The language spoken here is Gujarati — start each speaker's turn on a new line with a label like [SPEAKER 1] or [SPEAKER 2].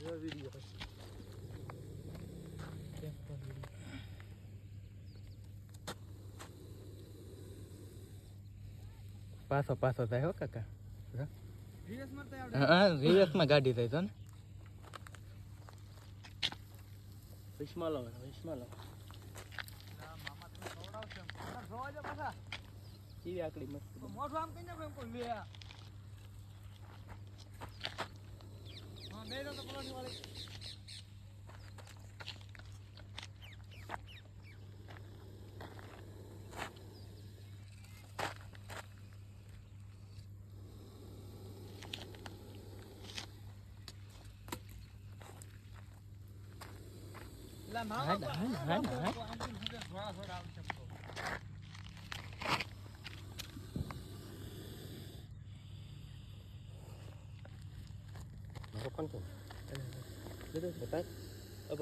[SPEAKER 1] વિડીયો પાછો થાય હો કાકા હા રિવર્સમાં ગાડી થાય તો ને વિસ્માલો ઈ આકડી મસ્ત મોઢું આમ કઈ નાખો એમ કોઈ લે હા બે તો પલોઠી વાળી લા મામા થોડા આવશે કોણ કોણ બેટા બતા अब